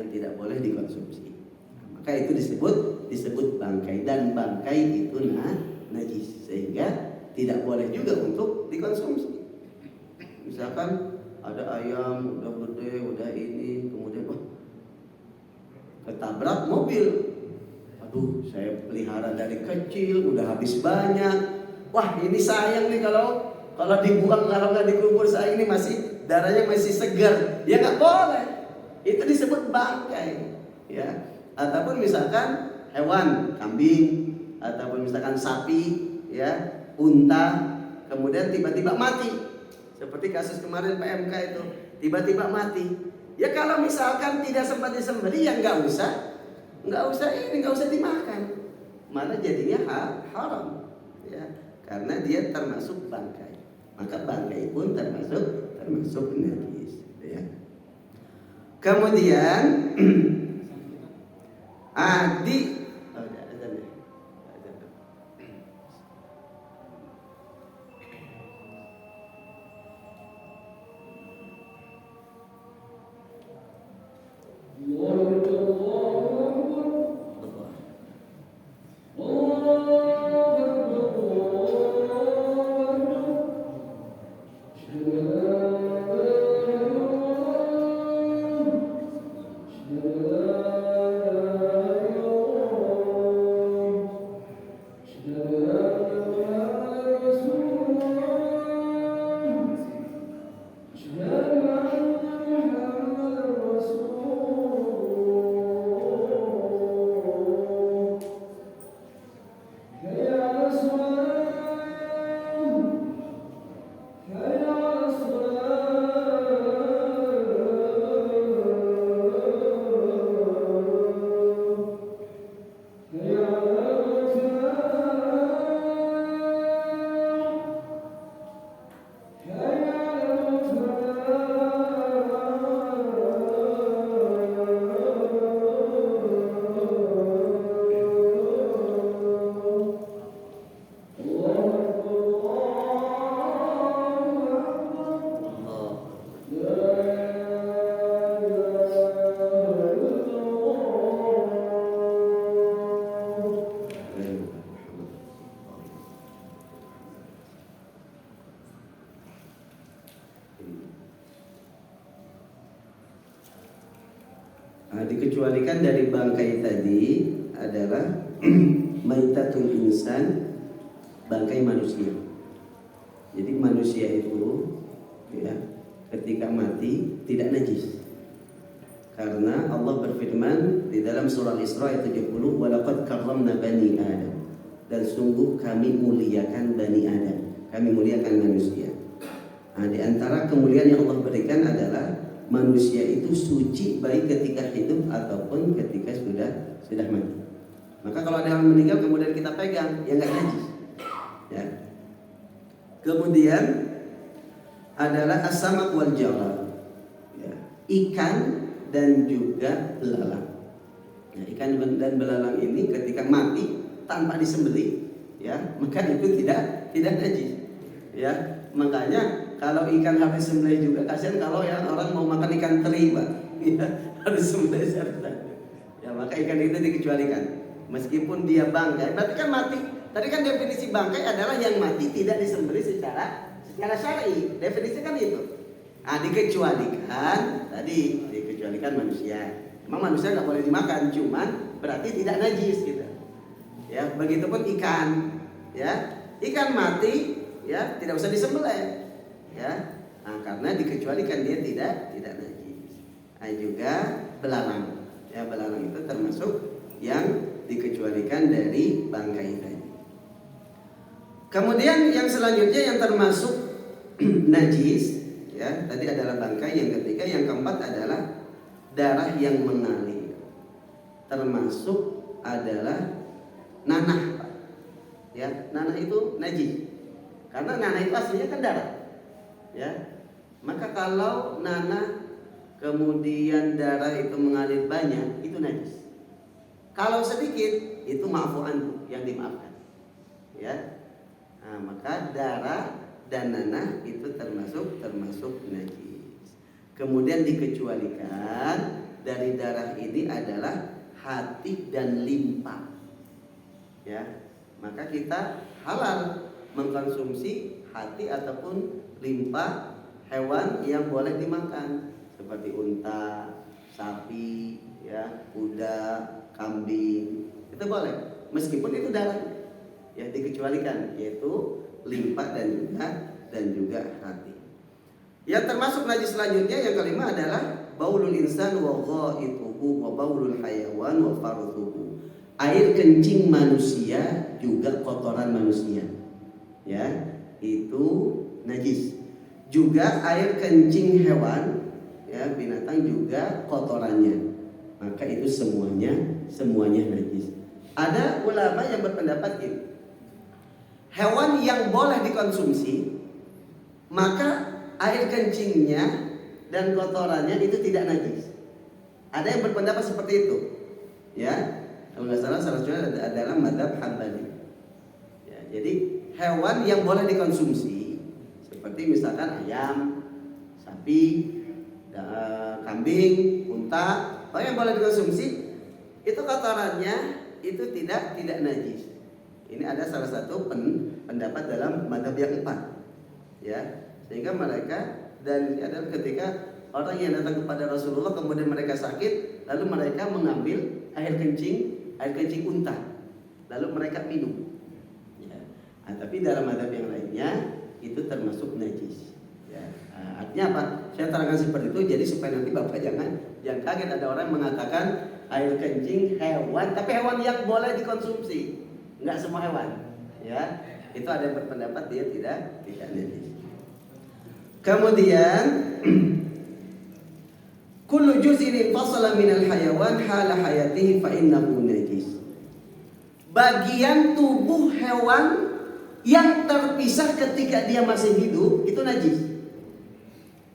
tidak boleh dikonsumsi. Maka itu disebut bangkai, dan bangkai itu najis, sehingga tidak boleh juga untuk dikonsumsi. Misalkan ada ayam udah gede, udah ini, kemudian ketabrak mobil. Aduh, saya pelihara dari kecil, udah habis banyak. Wah, ini sayang nih kalau dibuang, kalau nggak dikubur, saya ini darahnya masih segar. Ya nggak boleh. Itu disebut bangkai. Ya. Ataupun misalkan hewan, kambing, ataupun misalkan sapi, ya, unta, kemudian tiba-tiba mati. Seperti kasus kemarin PMK itu, tiba-tiba mati. Ya kalau misalkan tidak sempat disembelih, ya nggak usah dimakan. Malah jadinya haram, ya, karena dia termasuk bangkai. Maka bangkai pun termasuk najis, ya. Kemudian dikecualikan dari bangkai tadi adalah maitatul insan, bangkai manusia. Jadi manusia itu, ya, ketika mati tidak najis. Karena Allah berfirman di dalam surah Al-Isra ayat 70, "Walaqad karramna bani Adam." Dan sungguh kami muliakan bani Adam. Kami muliakan manusia. Nah, di antara kemuliaan yang Allah berikan adalah manusia itu suci baik ketika hidup ataupun ketika sudah mati. Maka kalau ada yang meninggal kemudian kita pegang, ya nggak najis. Ya. Kemudian adalah as-samak wal jarad. Ya. Ikan dan juga belalang. Ya, ikan dan belalang ini ketika mati tanpa disembelih, ya, maka itu tidak najis. Ya, makanya kalau ikan harus disembelih juga, kasihan kalau yang orang mau makan ikan teri, Pak. Ya, harus disembelih serta. Ya, maka ikan itu dikecualikan. Meskipun dia bangkai, berarti kan mati. Tadi kan definisi bangkai adalah yang mati tidak disembelih secara syar'i. Definisi kan itu. Nah, dikecualikan manusia. Emang manusia nggak boleh dimakan, cuman berarti tidak najis gitu. Ya, begitupun ikan. Ya, ikan mati, ya tidak usah disembelih. Ya, nah, karena dikecualikan dia tidak najis. Nah, juga belalang. Ya, belalang itu termasuk yang dikecualikan dari bangkai tadi. Kemudian yang selanjutnya yang termasuk najis, ya tadi adalah bangkai. Yang ketiga, yang keempat adalah darah yang mengalir, termasuk adalah nanah, Pak. Ya, nanah itu najis karena nanah itu aslinya kan darah. Ya, maka kalau nanah kemudian darah itu mengalir banyak, itu najis. Kalau sedikit, itu ma'fu'an, yang dimaafkan. Ya, nah, maka darah dan nanah itu termasuk najis. Kemudian dikecualikan dari darah ini adalah hati dan limpa. Ya, maka kita halal mengkonsumsi hati ataupun limpa hewan yang boleh dimakan, seperti unta, sapi, ya, kuda, kambing, itu boleh, meskipun itu darah, ya dikecualikan, yaitu limpa dan juga hati. Yang termasuk najis selanjutnya yang kelima adalah baulul insan wa ghaituhu wa baulul hayawan wa farthuhu. Air kencing manusia juga kotoran manusia, ya itu najis. Juga air kencing hewan, ya binatang juga kotorannya, maka itu semuanya najis. Ada ulama yang berpendapat gini, hewan yang boleh dikonsumsi maka air kencingnya dan kotorannya itu tidak najis. Ada yang berpendapat seperti itu, ya kalau nggak salah satunya adalah mazhab Hambali. Ya, jadi hewan yang boleh dikonsumsi seperti misalkan ayam, sapi, kambing, unta, yang boleh dikonsumsi itu kotorannya itu tidak najis. Ini ada salah satu pendapat dalam mazhab yang 4, ya sehingga mereka, dan adalah ketika orang yang datang kepada Rasulullah kemudian mereka sakit, lalu mereka mengambil air kencing unta, lalu mereka minum. Ya. Nah, tapi dalam mazhab yang lainnya itu termasuk najis. Ya. Nah, artinya apa? Saya terangkan seperti itu jadi supaya nanti Bapak jangan kaget ada orang mengatakan air kencing hewan, tapi hewan yang boleh dikonsumsi, enggak semua hewan. Ya, itu ada yang berpendapat dia tidak najis. Kemudian kullu juz'in fasala minal hayawan hala hayatihi fa innahu najis. Bagian tubuh hewan yang terpisah ketika dia masih hidup itu najis.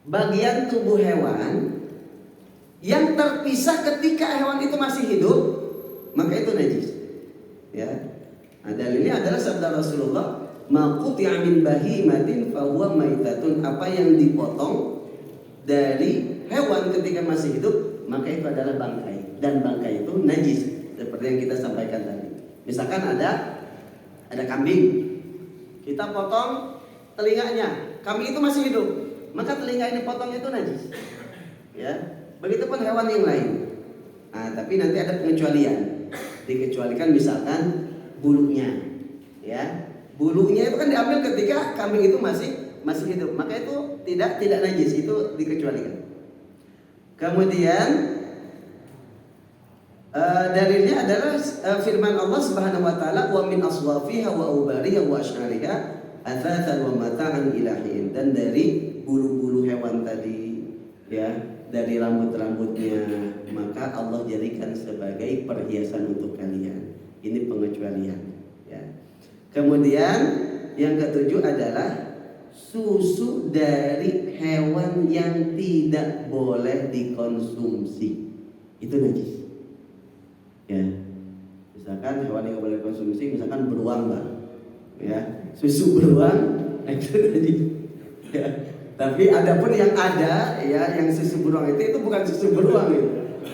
Bagian tubuh hewan yang terpisah ketika hewan itu masih hidup, maka itu najis. Ya. Nah, dalilnya adalah sabda Rasulullah, "Ma quti'a min bahimatin fa huwa maitatun." Apa yang dipotong dari hewan ketika masih hidup, maka itu adalah bangkai, dan bangkai itu najis seperti yang kita sampaikan tadi. Misalkan ada kambing, kita potong telinganya, kambing itu masih hidup, maka telinga ini potong itu najis. Ya. Begitupun hewan yang lain. Nah, tapi nanti ada pengecualian. Dikecualikan misalkan bulunya, ya. Bulunya itu kan diambil ketika kambing itu masih hidup, maka itu tidak najis, itu dikecualikan. Kemudian dalilnya adalah firman Allah Subhanahu wa taala, "Wa min aswafiha wa awbariha wa asy'ariha athatan wa mata'an ilahin." Dan dari bulu-bulu hewan tadi, ya, dari rambut-rambutnya, maka Allah jadikan sebagai perhiasan untuk kalian. Ini pengecualian, ya. Kemudian yang ketujuh adalah susu dari hewan yang tidak boleh dikonsumsi, itu najis. Ya, misalkan hewan yang boleh dikonsumsi, misalkan beruang, Pak. Ya, susu beruang, itu najis. Ya. Tapi adapun yang ada, ya, yang susu beruang itu bukan susu beruang, gitu.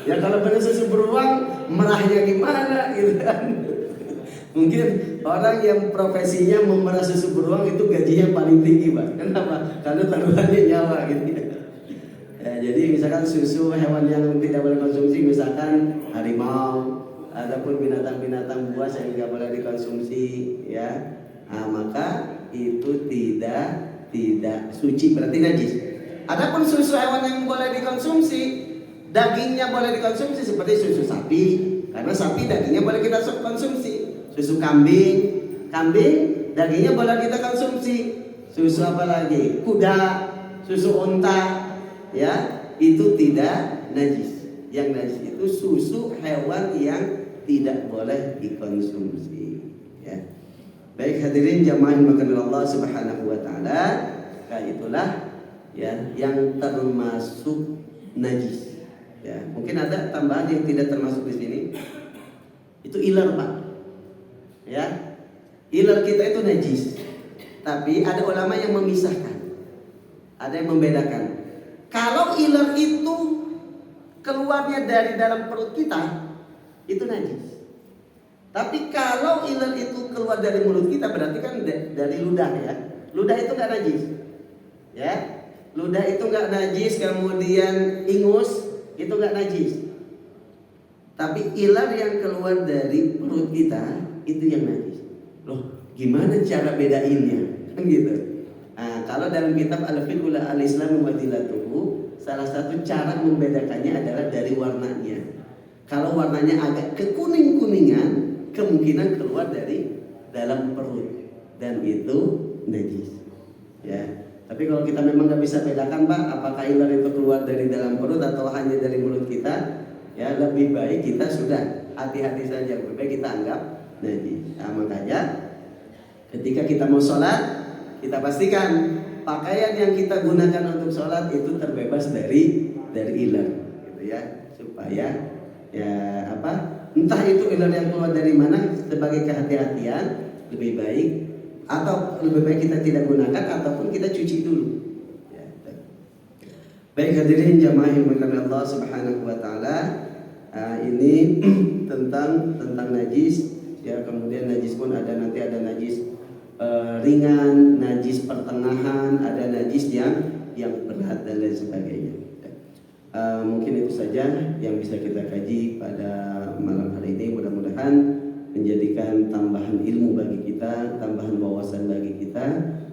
Ya kalau benar susu beruang merahnya gimana gitu kan. Mungkin orang yang profesinya memerah susu beruang itu gajinya paling tinggi, Pak. Kenapa? Karena taruhannya nyawa gitu ya. Ya, jadi misalkan susu hewan yang tidak boleh konsumsi, misalkan harimau ataupun binatang-binatang buas yang tidak boleh dikonsumsi, ya. Nah, maka itu tidak suci, berarti najis. Adapun susu hewan yang boleh dikonsumsi, dagingnya boleh dikonsumsi seperti susu sapi, karena sapi dagingnya boleh kita konsumsi. Susu kambing dagingnya boleh kita konsumsi. Susu apa lagi? Kuda, susu unta, ya, itu tidak najis. Yang najis itu susu hewan yang tidak boleh dikonsumsi, ya. Baik hadirin jamaah yang dimuliakan Allah Subhanahu wa taala, itulah ya yang termasuk najis. Ya, mungkin ada tambahan yang tidak termasuk di sini. Itu iler, Pak. Ya. Iler kita itu najis. Tapi ada ulama yang memisahkan. Ada yang membedakan. Kalau iler itu keluarnya dari dalam perut kita, itu najis. Tapi kalau iler itu keluar dari mulut kita, berarti kan dari ludah, ya. Ludah itu nggak najis, ya. Ludah itu nggak najis, kemudian ingus itu nggak najis. Tapi iler yang keluar dari perut kita itu yang najis. Loh, gimana cara bedainnya? Kan gitu. Nah, kalau dalam kitab Al-Fiqh Al-Islam wa Adillatuhu, salah satu cara membedakannya adalah dari warnanya. Kalau warnanya agak kekuning-kuningan, kemungkinan keluar dari dalam perut dan itu najis, ya. Tapi kalau kita memang nggak bisa bedakan, Pak, apakah iler itu keluar dari dalam perut atau hanya dari mulut kita, ya lebih baik kita sudah hati-hati saja, lebih baik kita anggap najis. Nah, makanya ketika kita mau sholat, kita pastikan pakaian yang kita gunakan untuk sholat itu terbebas dari iler, gitu ya, supaya ya entah itu iler yang keluar dari mana, sebagai kehati-hatian lebih baik, atau lebih baik kita tidak gunakan ataupun kita cuci dulu, ya. Baik hadirin jamaah yang dimuliakan Allah Subhanahu wa taala, ini tentang najis, ya. Kemudian najis pun ada, nanti ada najis ringan, najis pertengahan, ada najis yang berat dan lain sebagainya. Mungkin itu saja yang bisa kita kaji pada malam hari ini. Mudah-mudahan menjadikan tambahan ilmu bagi kita, tambahan wawasan bagi kita,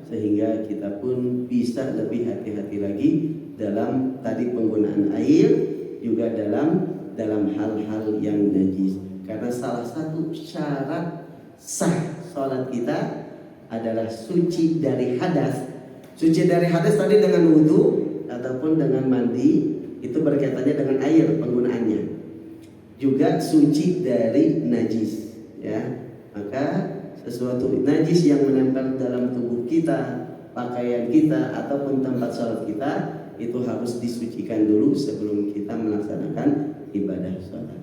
sehingga kita pun bisa lebih hati-hati lagi dalam tadi penggunaan air, juga dalam hal-hal yang najis. Karena salah satu syarat sah sholat kita adalah suci dari hadas. Suci dari hadas tadi dengan wudu ataupun dengan mandi, itu berkaitannya dengan air penggunaannya. Juga suci dari najis, ya. Maka sesuatu najis yang menempel dalam tubuh kita, pakaian kita ataupun tempat sholat kita, itu harus disucikan dulu sebelum kita melaksanakan ibadah sholat.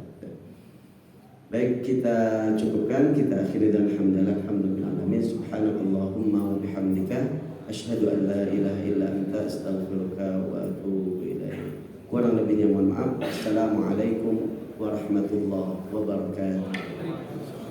Baik, kita cukupkan, kita akhiri dan alhamdulillah subhanakallahumma wa bihamdika asyhadu an la ilaha illa anta astaghfiruka wa atubu ilaik. Kurang lebihnya mohon maaf. Assalamualaikum warahmatullahi wabarakatuh.